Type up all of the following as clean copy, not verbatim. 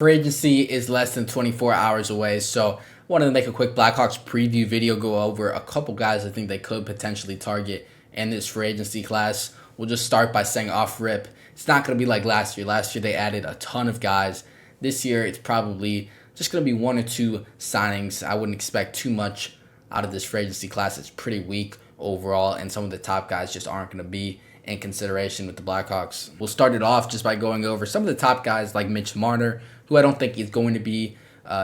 Free agency is less than 24 hours away, so I wanted to make a quick Blackhawks preview video, go over a couple guys I think they could potentially target in this free agency class. We'll just start by saying off rip, it's not going to be like last year. Last year they added a ton of guys. This year it's probably just going to be one or two signings. I wouldn't expect too much out of this free agency class. It's pretty weak overall, and some of the top guys just aren't going to be in consideration with the Blackhawks. We'll start it off just by going over some of the top guys like Mitch Marner, who I don't think is going to be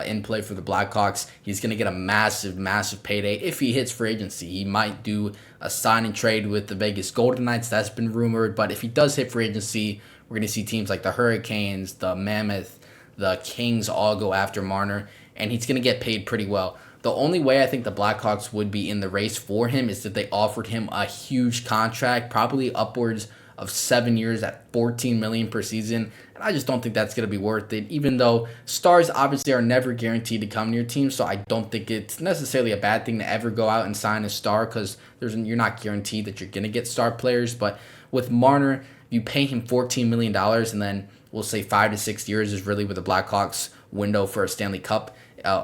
in play for the Blackhawks. He's going to get a massive payday if he hits free agency. He might do a sign and trade with the Vegas Golden Knights. That's been rumored. But if he does hit free agency, we're going to see teams like the Hurricanes, the Mammoth, the Kings all go after Marner, and he's going to get paid pretty well. The only way I think the Blackhawks would be in the race for him is if they offered him a huge contract, probably upwards of 7 years at $14 million per season. And I just don't think that's going to be worth it, even though stars obviously are never guaranteed to come to your team. So I don't think it's necessarily a bad thing to ever go out and sign a star, because you're not guaranteed that you're going to get star players. But with Marner, you pay him $14 million, and then we'll say 5 to 6 years is really where the Blackhawks window for a Stanley Cup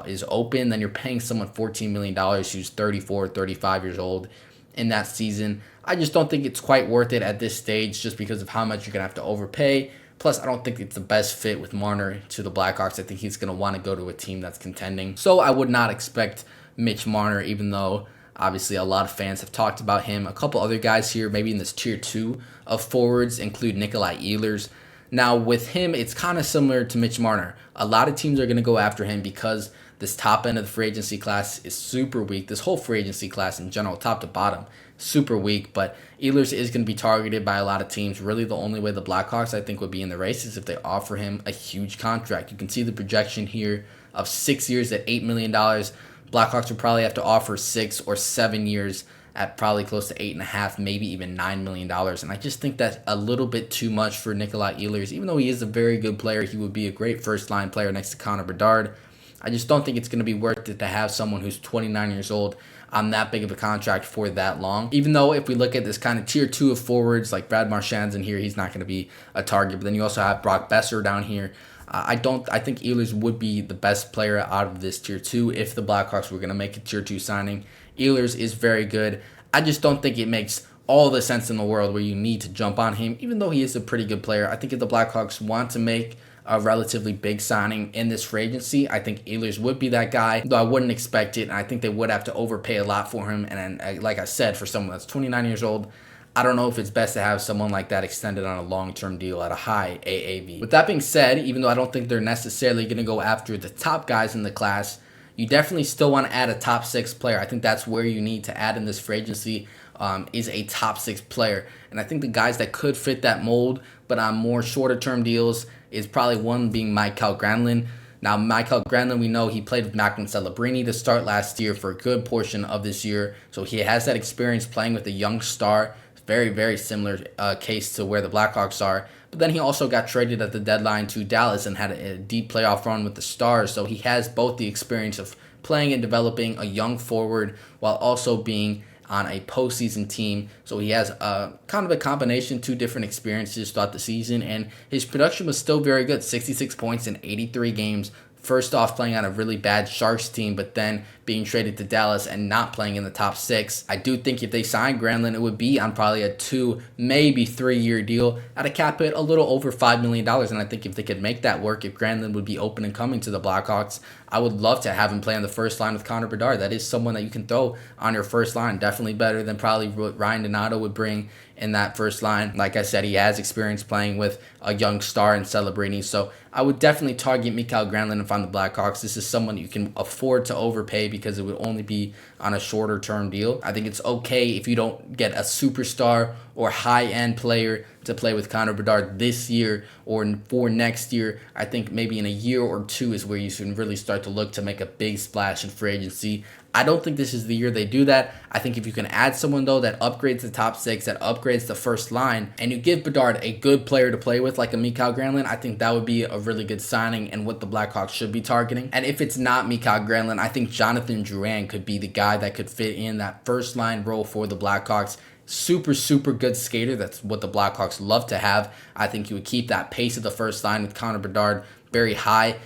is open. Then you're paying someone $14 million who's 34, 35 years old in that season. I just don't think it's quite worth it at this stage, just because of how much you're going to have to overpay. Plus, I don't think it's the best fit with Marner to the Blackhawks. I think he's going to want to go to a team that's contending. So I would not expect Mitch Marner, even though obviously a lot of fans have talked about him. A couple other guys here, maybe in this tier 2 of forwards, include Nikolai Ehlers. Now, with him, it's kind of similar to Mitch Marner. A lot of teams are going to go after him because this top end of the free agency class is super weak. This whole free agency class in general, top to bottom, super weak. But Ehlers is going to be targeted by a lot of teams. Really, the only way the Blackhawks, I think, would be in the race is if they offer him a huge contract. You can see the projection here of 6 years at $8 million. Blackhawks would probably have to offer 6 or 7 years at probably close to 8.5, maybe even $9 million. And I just think that's a little bit too much for Nikolai Ehlers. Even though he is a very good player, he would be a great first-line player next to Connor Bedard. I just don't think it's going to be worth it to have someone who's 29 years old on that big of a contract for that long. Even though if we look at this kind of tier 2 of forwards, like Brad Marchand's in here, he's not going to be a target. But then you also have Brock Besser down here. I think Ehlers would be the best player out of this tier 2 if the Blackhawks were going to make a tier 2 signing. Ehlers is very good. I just don't think it makes all the sense in the world where you need to jump on him, even though he is a pretty good player. I think if the Blackhawks want to make a relatively big signing in this free agency, I think Ehlers would be that guy, though I wouldn't expect it, and I think they would have to overpay a lot for him. And like I said, for someone that's 29 years old, I don't know if it's best to have someone like that extended on a long-term deal at a high AAV. With that being said, even though I don't think they're necessarily going to go after the top guys in the class, you definitely still want to add a top 6 player. I think that's where you need to add in this free agency, is a top 6 player. And I think the guys that could fit that mold, but on more shorter-term deals, is probably one being Mikael Granlund. Now, Mikael Granlund, we know he played with Macklin Celebrini to start last year for a good portion of this year. So he has that experience playing with a young star. Very similar case to where the Blackhawks are. But then he also got traded at the deadline to Dallas and had a deep playoff run with the Stars. So he has both the experience of playing and developing a young forward while also being on a postseason team. So he has kind of a combination, 2 different experiences throughout the season. And his production was still very good, 66 points in 83 games. First off, playing on a really bad Sharks team, but then being traded to Dallas and not playing in the top 6. I do think if they signed Granlund, it would be on probably a 2, maybe 3-year deal at a cap hit a little over $5 million. And I think if they could make that work, if Granlund would be open and coming to the Blackhawks, I would love to have him play on the first line with Connor Bedard. That is someone that you can throw on your first line. Definitely better than probably what Ryan Donato would bring in that first line. Like I said, he has experience playing with a young star in Celebrini. So I would definitely target Mikael Granlund if I'm the Blackhawks. This is someone you can afford to overpay because it would only be on a shorter term deal. I think it's okay if you don't get a superstar or high-end player to play with Connor Bedard this year or for next year. I think maybe in a year or 2 is where you should really start to look to make a big splash in free agency. I don't think this is the year they do that. I think if you can add someone, though, that upgrades the top 6, that upgrades the first line, and you give Bedard a good player to play with like a Mikael Granlund, I think that would be a really good signing and what the Blackhawks should be targeting. And if it's not Mikael Granlund, I think Jonathan Drouin could be the guy that could fit in that first line role for the Blackhawks. Super good skater. That's what the Blackhawks love to have. I think he would keep that pace of the first line with Connor Bedard very high.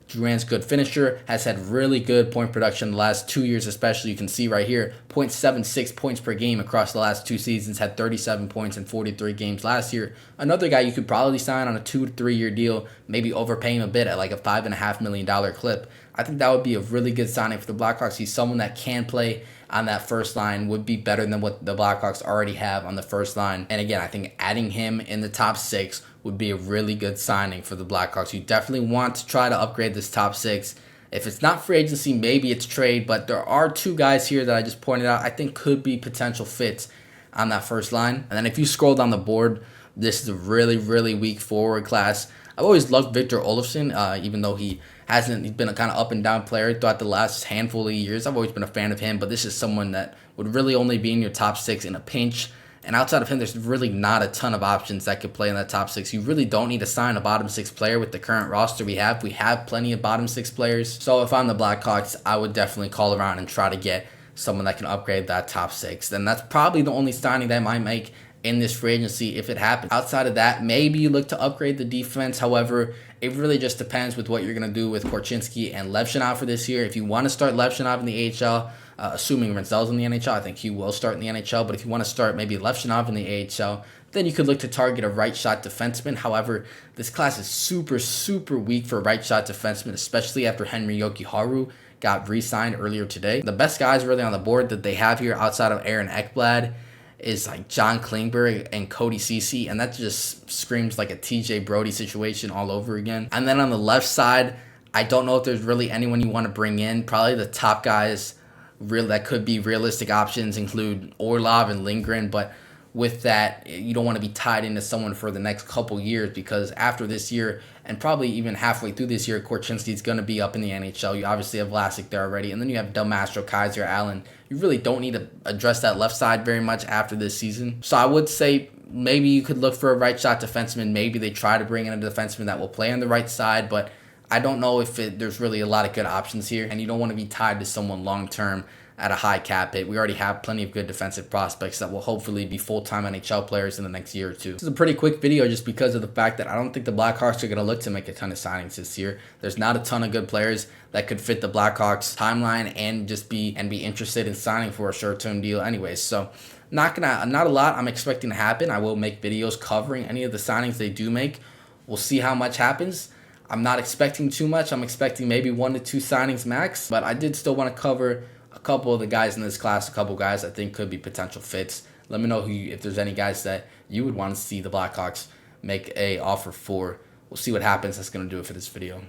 Durant's good finisher, has had really good point production the last 2 years especially. You can see right here, 0.76 points per game across the last 2 seasons, had 37 points in 43 games last year. Another guy you could probably sign on a 2 to 3 year deal, maybe overpay him a bit at like a $5.5 million clip. I think that would be a really good signing for the Blackhawks. He's someone that can play on that first line, would be better than what the Blackhawks already have on the first line. And again, I think adding him in the top 6 would be a really good signing for the Blackhawks. You definitely want to try to upgrade this top 6. If it's not free agency, maybe it's trade, but there are 2 guys here that I just pointed out I think could be potential fits on that first line. And then if you scroll down the board, this is a really, really weak forward class. I've always loved Victor Olofsson, even though he's been a kind of up and down player throughout the last handful of years. I've always been a fan of him, but this is someone that would really only be in your top 6 in a pinch. And outside of him, there's really not a ton of options that could play in that top 6. You really don't need to sign a bottom 6 player with the current roster we have. We have plenty of bottom 6 players. So if I'm the Blackhawks, I would definitely call around and try to get someone that can upgrade that top 6. And that's probably the only signing that I might make in this free agency if it happens. Outside of that, maybe you look to upgrade the defense. However, it really just depends with what you're going to do with Korchinski and Levchinov for this year. If you want to start Levchinov in the AHL, assuming Rinzel's in the NHL, I think he will start in the NHL. But if you want to start maybe Levchinov in the AHL, then you could look to target a right shot defenseman. However, this class is super, super weak for right shot defensemen, especially after Henry Jokiharju got re-signed earlier today. The best guys really on the board that they have here outside of Aaron Ekblad is like John Klingberg and Cody Ceci, and that just screams like a TJ Brody situation all over again. And then on the left side, I don't know if there's really anyone you want to bring in. Probably the top guys that could be realistic options include Orlov and Lindgren, but with that, you don't want to be tied into someone for the next couple years, because after this year, and probably even halfway through this year, Korchinski is going to be up in the NHL. You obviously have Vlasic there already, and then you have Del Mastro, Kaiser, Allen. You really don't need to address that left side very much after this season. So I would say maybe you could look for a right shot defenseman. Maybe they try to bring in a defenseman that will play on the right side, but I don't know if there's really a lot of good options here, and you don't want to be tied to someone long-term at a high cap hit. We already have plenty of good defensive prospects that will hopefully be full-time NHL players in the next year or two. This is a pretty quick video just because of the fact that I don't think the Blackhawks are going to look to make a ton of signings this year. There's not a ton of good players that could fit the Blackhawks timeline and be interested in signing for a short-term deal anyways. So not a lot I'm expecting to happen. I will make videos covering any of the signings they do make. We'll see how much happens. I'm not expecting too much. I'm expecting maybe 1 to 2 signings max, but I did still want to cover a couple of the guys in this class, a couple guys I think could be potential fits. Let me know if there's any guys that you would want to see the Blackhawks make a offer for. We'll see what happens. That's going to do it for this video.